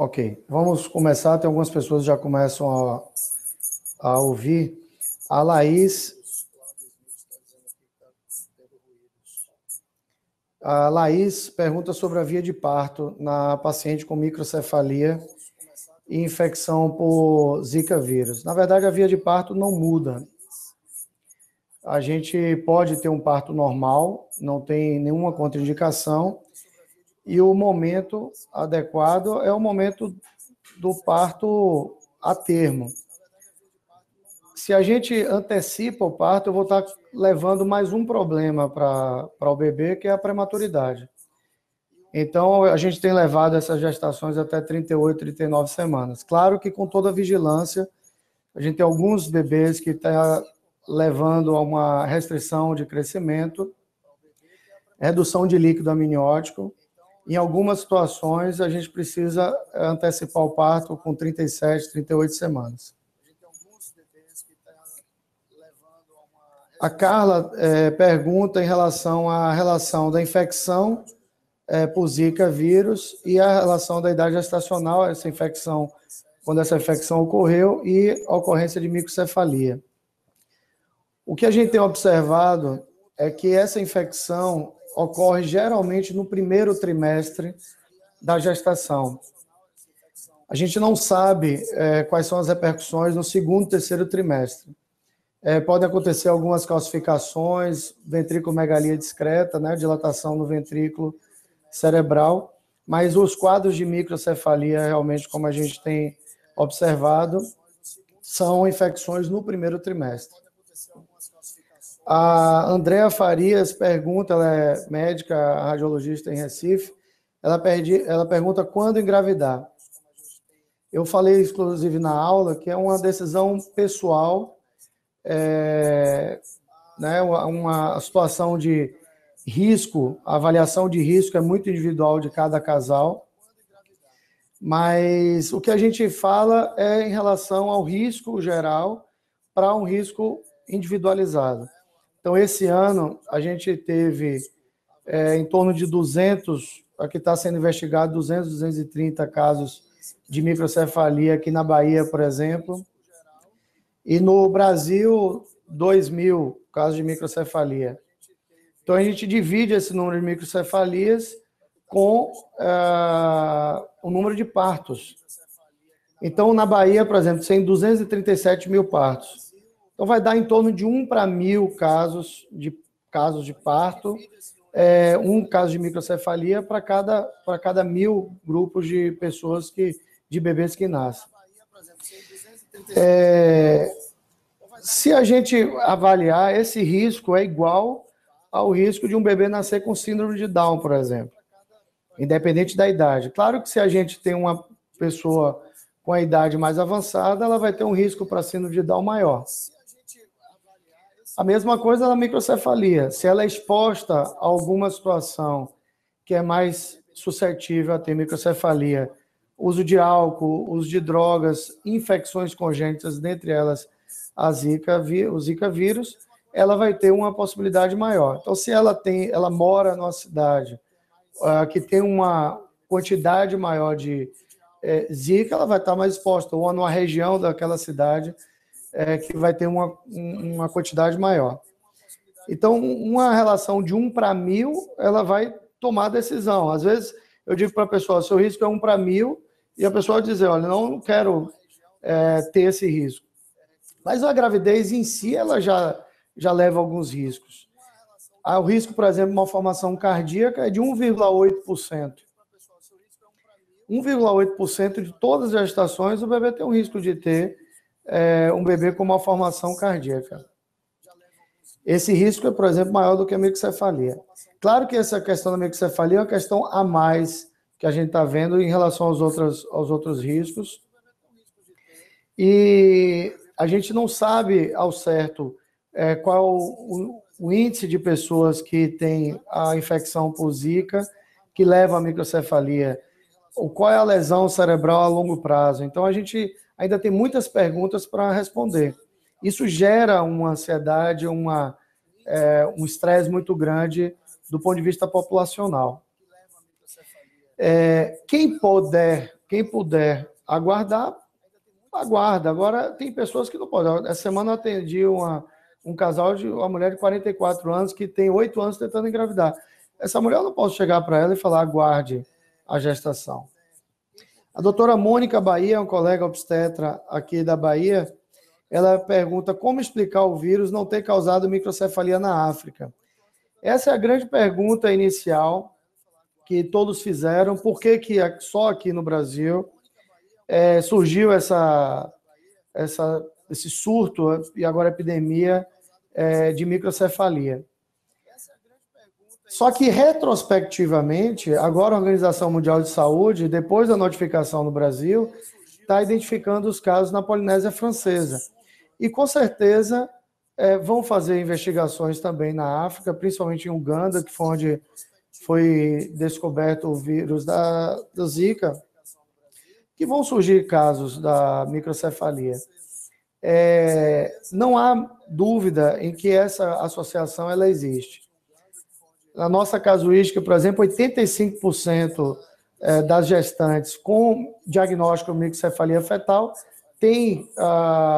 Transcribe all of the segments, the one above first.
Ok, vamos começar. Tem algumas pessoas que já começam a ouvir. A Laís pergunta sobre a via de parto na paciente com microcefalia e infecção por Zika vírus. Na verdade, a via de parto não muda. A gente pode ter um parto normal, não tem nenhuma contraindicação, e o momento adequado é o momento do parto a termo. Se a gente antecipa o parto, eu vou estar levando mais um problema para o bebê, que é a prematuridade. Então, a gente tem levado essas gestações até 38, 39 semanas. Claro que com toda a vigilância, a gente tem alguns bebês que estão levando a uma restrição de crescimento, redução de líquido amniótico. Em algumas situações, a gente precisa antecipar o parto com 37, 38 semanas. A Carla pergunta em relação à relação da infecção por Zika vírus e a relação da idade gestacional, essa infecção, quando essa infecção ocorreu, e a ocorrência de microcefalia. O que a gente tem observado é que essa infecção ocorre geralmente no primeiro trimestre da gestação. A gente não sabe quais são as repercussões no segundo e terceiro trimestre. Podem acontecer algumas calcificações, ventriculomegalia discreta, né, dilatação no ventrículo cerebral, mas os quadros de microcefalia, realmente, como a gente tem observado, são infecções no primeiro trimestre. A Andrea Farias pergunta, ela é médica, radiologista em Recife, ela pergunta quando engravidar. Eu falei, inclusive, na aula, que é uma decisão pessoal, né, uma situação de risco, a avaliação de risco é muito individual de cada casal, mas o que a gente fala é em relação ao risco geral para um risco individualizado. Então, esse ano, a gente teve em torno de 200, aqui está sendo investigado 200, 230 casos de microcefalia aqui na Bahia, por exemplo, e no Brasil, 2.000 casos de microcefalia. Então, a gente divide esse número de microcefalias com o número de partos. Então, na Bahia, por exemplo, tem 237 mil partos. Então, vai dar em torno de 1 para 1.000 casos de parto, um caso de microcefalia para cada 1.000 grupos de pessoas, de bebês que nascem. Se a gente avaliar, esse risco é igual ao risco de um bebê nascer com síndrome de Down, por exemplo, independente da idade. Claro que se a gente tem uma pessoa com a idade mais avançada, ela vai ter um risco para síndrome de Down maior. A mesma coisa na microcefalia. Se ela é exposta a alguma situação que é mais suscetível a ter microcefalia, uso de álcool, uso de drogas, infecções congênitas, dentre elas o Zika vírus, ela vai ter uma possibilidade maior. Então, se ela mora numa cidade que tem uma quantidade maior de Zika, ela vai estar mais exposta, ou numa região daquela cidade que vai ter uma quantidade maior. Então, uma relação de 1 para 1.000, ela vai tomar decisão. Às vezes, eu digo para a pessoa, seu risco é 1 para 1.000, e a pessoa vai dizer, olha, não quero ter esse risco. Mas a gravidez em si, ela já leva alguns riscos. O risco, por exemplo, de uma malformação cardíaca é de 1,8%. 1,8% de todas as gestações, o bebê tem um risco de ter um bebê com malformação cardíaca. Esse risco é, por exemplo, maior do que a microcefalia. Claro que essa questão da microcefalia é uma questão a mais que a gente está vendo em relação aos outros riscos. E a gente não sabe ao certo qual o índice de pessoas que têm a infecção por Zika, que leva à microcefalia, ou qual é a lesão cerebral a longo prazo. Então, a gente ainda tem muitas perguntas para responder. Isso gera uma ansiedade, um estresse muito grande do ponto de vista populacional. Quem puder quem puder aguardar, aguarda. Agora, tem pessoas que não podem. Essa semana eu atendi um casal de uma mulher de 44 anos que tem 8 anos tentando engravidar. Essa mulher eu não posso chegar para ela e falar, aguarde a gestação. A doutora Mônica Bahia, um colega obstetra aqui da Bahia, ela pergunta como explicar o vírus não ter causado microcefalia na África. Essa é a grande pergunta inicial que todos fizeram. Por que só aqui no Brasil surgiu esse surto e agora epidemia de microcefalia? Só que, retrospectivamente, agora a Organização Mundial de Saúde, depois da notificação no Brasil, está identificando os casos na Polinésia Francesa. E, com certeza, vão fazer investigações também na África, principalmente em Uganda, que foi onde foi descoberto o vírus da Zika, que vão surgir casos da microcefalia. Não há dúvida em que essa associação ela existe. Na nossa casuística, por exemplo, 85% das gestantes com diagnóstico de microcefalia fetal tem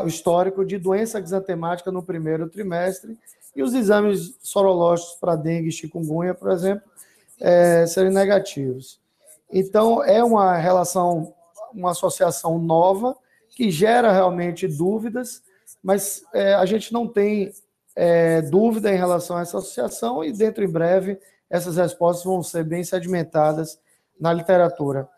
o histórico de doença exantemática no primeiro trimestre e os exames sorológicos para dengue e chikungunya, por exemplo, serem negativos. Então, é uma associação nova que gera realmente dúvidas, mas a gente não tem dúvida em relação a essa associação e dentro em breve essas respostas vão ser bem sedimentadas na literatura.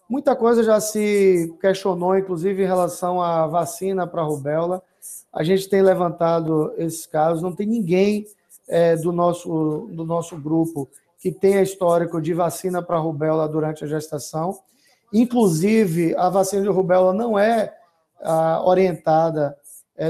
Muita coisa já se questionou, inclusive em relação à vacina para a rubéola. A gente tem levantado esses casos, não tem ninguém do nosso grupo que tenha histórico de vacina para a rubéola durante a gestação. Inclusive, a vacina de rubéola não é orientada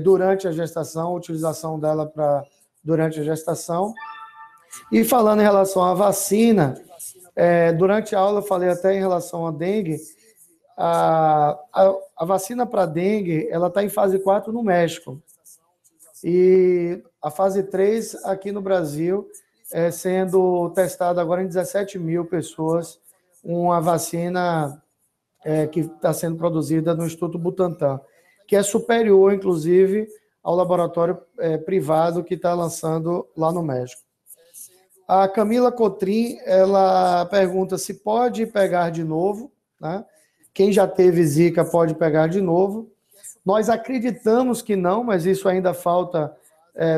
durante a gestação, a utilização dela durante a gestação. E falando em relação à vacina, durante a aula eu falei até em relação à dengue, a vacina para dengue ela está em fase 4 no México. E a fase 3 aqui no Brasil, sendo testada agora em 17 mil pessoas, uma vacina que está sendo produzida no Instituto Butantan, que é superior, inclusive, ao laboratório privado que está lançando lá no México. A Camila Cotrim, ela pergunta se pode pegar de novo, né? Quem já teve Zika pode pegar de novo. Nós acreditamos que não, mas isso ainda falta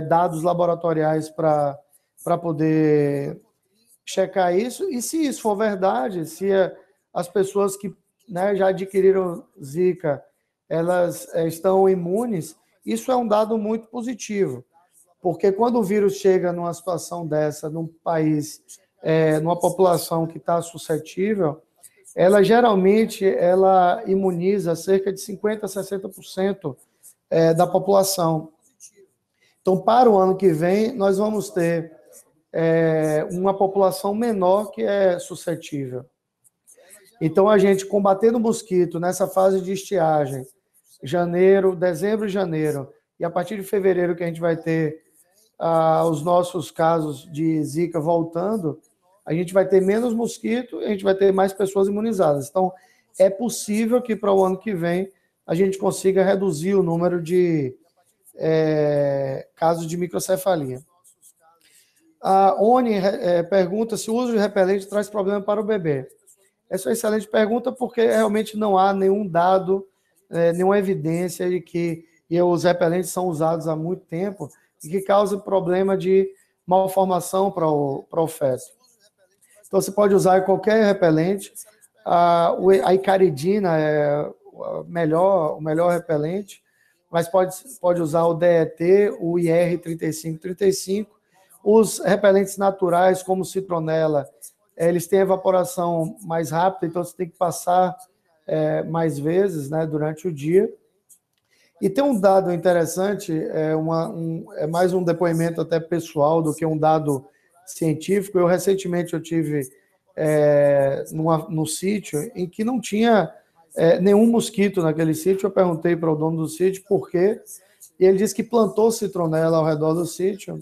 dados laboratoriais para poder checar isso. E se isso for verdade, se as pessoas que já adquiriram Zika elas estão imunes, isso é um dado muito positivo, porque quando o vírus chega numa situação dessa, num país, numa população que está suscetível, ela geralmente imuniza cerca de 50% a 60% da população. Então, para o ano que vem, nós vamos ter uma população menor que é suscetível. Então, a gente combatendo o mosquito nessa fase de estiagem, dezembro e janeiro, e a partir de fevereiro que a gente vai ter os nossos casos de Zika voltando, a gente vai ter menos mosquito e a gente vai ter mais pessoas imunizadas. Então, é possível que para o ano que vem a gente consiga reduzir o número de casos de microcefalia. A Oni pergunta se o uso de repelente traz problema para o bebê. Essa é uma excelente pergunta porque realmente não há nenhum dado, nenhuma evidência de que os repelentes são usados há muito tempo e que causam problema de malformação para o feto. Então, você pode usar qualquer repelente. A icaridina é o melhor repelente, mas pode usar o DET, o IR3535. Os repelentes naturais, como citronela, eles têm evaporação mais rápida, então você tem que passar mais vezes, né, durante o dia. E tem um dado interessante, é mais um depoimento até pessoal do que um dado científico. Recentemente eu tive no sítio em que não tinha nenhum mosquito naquele sítio. Eu perguntei para o dono do sítio por quê, e ele disse que plantou citronela ao redor do sítio,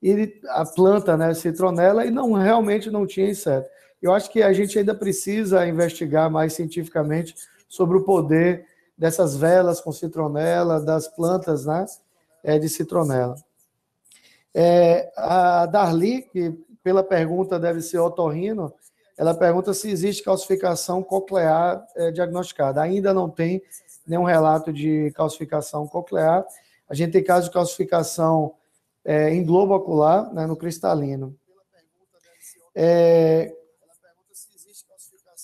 e a planta, né, citronela, e realmente não tinha inseto. Eu acho que a gente ainda precisa investigar mais cientificamente sobre o poder dessas velas com citronela, das plantas, né, de citronela. A Darli, que pela pergunta deve ser otorrino, ela pergunta se existe calcificação coclear diagnosticada. Ainda não tem nenhum relato de calcificação coclear. A gente tem casos de calcificação em globo ocular, né, no cristalino.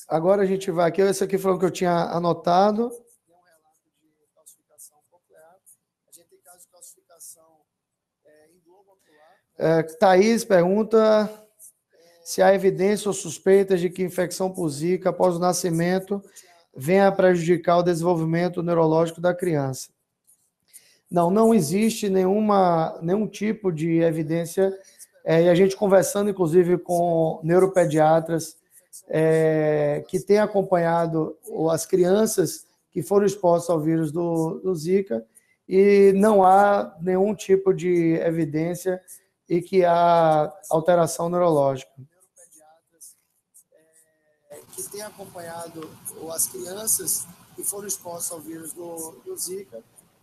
Agora a gente vai aqui, esse aqui foi o que eu tinha anotado. Thaís pergunta se há evidência ou suspeitas de que infecção por Zika após o nascimento venha a prejudicar o desenvolvimento neurológico da criança. Não existe nenhum tipo de evidência, e a gente conversando, inclusive, com neuropediatras que têm acompanhado as crianças que foram expostas ao vírus do Zika, e não há nenhum tipo de evidência e que há alteração neurológica. Que têm acompanhado as crianças que foram expostas ao vírus do Zika,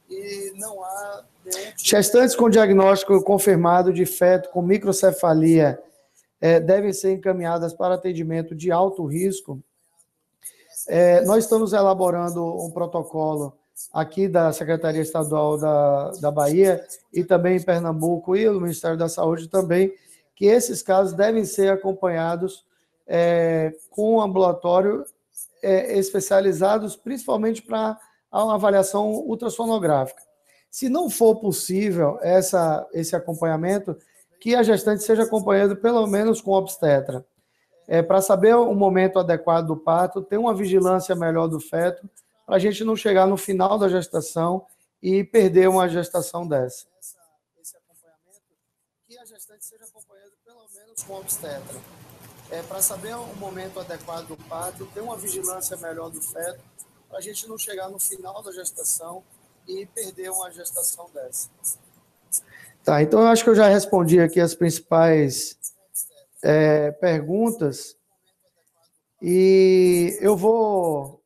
e não há nenhum... Gestantes com diagnóstico confirmado de feto com microcefalia devem ser encaminhadas para atendimento de alto risco. Nós estamos elaborando um protocolo aqui da Secretaria Estadual da Bahia e também em Pernambuco e no Ministério da Saúde também, que esses casos devem ser acompanhados com um ambulatório especializados, principalmente para uma avaliação ultrassonográfica. Se não for possível esse acompanhamento, que a gestante seja acompanhada pelo menos com obstetra, para saber o momento adequado do parto, ter uma vigilância melhor do feto, para a gente não chegar no final da gestação e perder uma gestação dessa. Esse acompanhamento, que a gestante seja acompanhada pelo menos com obstetra, para saber o momento adequado do parto, ter uma vigilância melhor do feto, para a gente não chegar no final da gestação e perder uma gestação dessa. Tá, então eu acho que eu já respondi aqui as principais perguntas e eu vou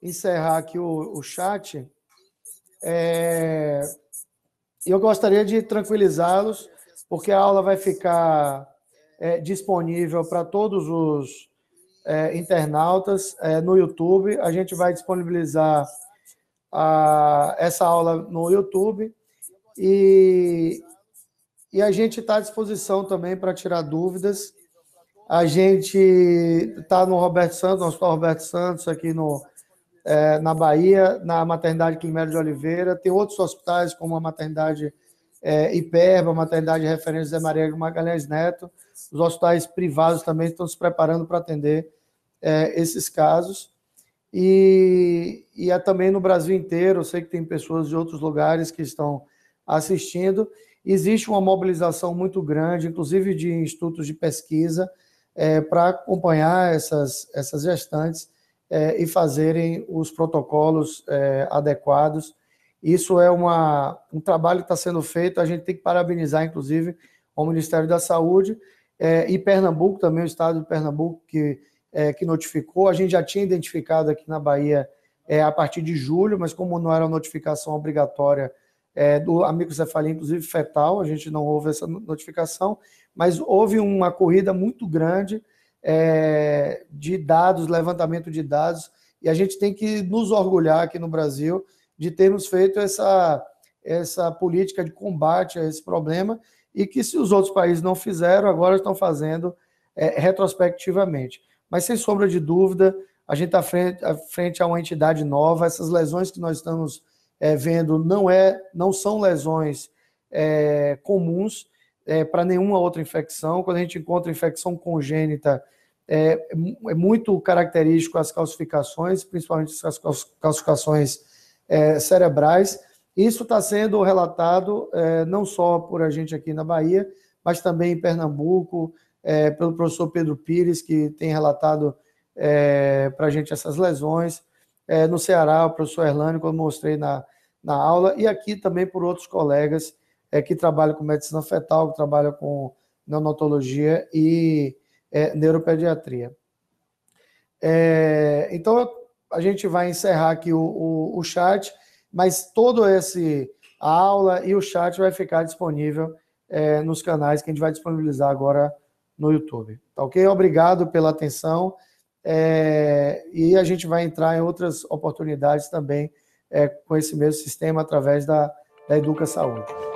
encerrar aqui o chat. Eu gostaria de tranquilizá-los, porque a aula vai ficar disponível para todos os internautas no YouTube. A gente vai disponibilizar essa aula no YouTube e a gente está à disposição também para tirar dúvidas. A gente está no Roberto Santos, no Hospital Roberto Santos, aqui na Bahia, na Maternidade Climério de Oliveira. Tem outros hospitais, como a Maternidade Hiperba, a Maternidade Referência Zé Maria Magalhães Neto. Os hospitais privados também estão se preparando para atender esses casos. E também no Brasil inteiro, eu sei que tem pessoas de outros lugares que estão assistindo. Existe uma mobilização muito grande, inclusive de institutos de pesquisa, para acompanhar essas gestantes e fazerem os protocolos adequados. Isso é um trabalho que está sendo feito, a gente tem que parabenizar, inclusive, o Ministério da Saúde e Pernambuco, também o Estado de Pernambuco, que notificou. A gente já tinha identificado aqui na Bahia a partir de julho, mas como não era notificação obrigatória a microcefalia, inclusive fetal, a gente não houve essa notificação, mas houve uma corrida muito grande de dados, levantamento de dados, e a gente tem que nos orgulhar aqui no Brasil de termos feito essa política de combate a esse problema, e que se os outros países não fizeram, agora estão fazendo retrospectivamente. Mas, sem sombra de dúvida, a gente está frente a uma entidade nova. Essas lesões que nós estamos vendo não são lesões comuns para nenhuma outra infecção. Quando a gente encontra infecção congênita, é muito característico as calcificações, principalmente as calcificações cerebrais. Isso está sendo relatado não só por a gente aqui na Bahia, mas também em Pernambuco, pelo professor Pedro Pires, que tem relatado para a gente essas lesões. No Ceará, o professor Erlânio, como mostrei na aula, e aqui também por outros colegas que trabalham com medicina fetal, que trabalham com neonatologia e neuropediatria. Então, a gente vai encerrar aqui o chat, mas a aula e o chat vai ficar disponível nos canais que a gente vai disponibilizar agora no YouTube. Tá ok? Obrigado pela atenção. E a gente vai entrar em outras oportunidades também com esse mesmo sistema através da Educa Saúde.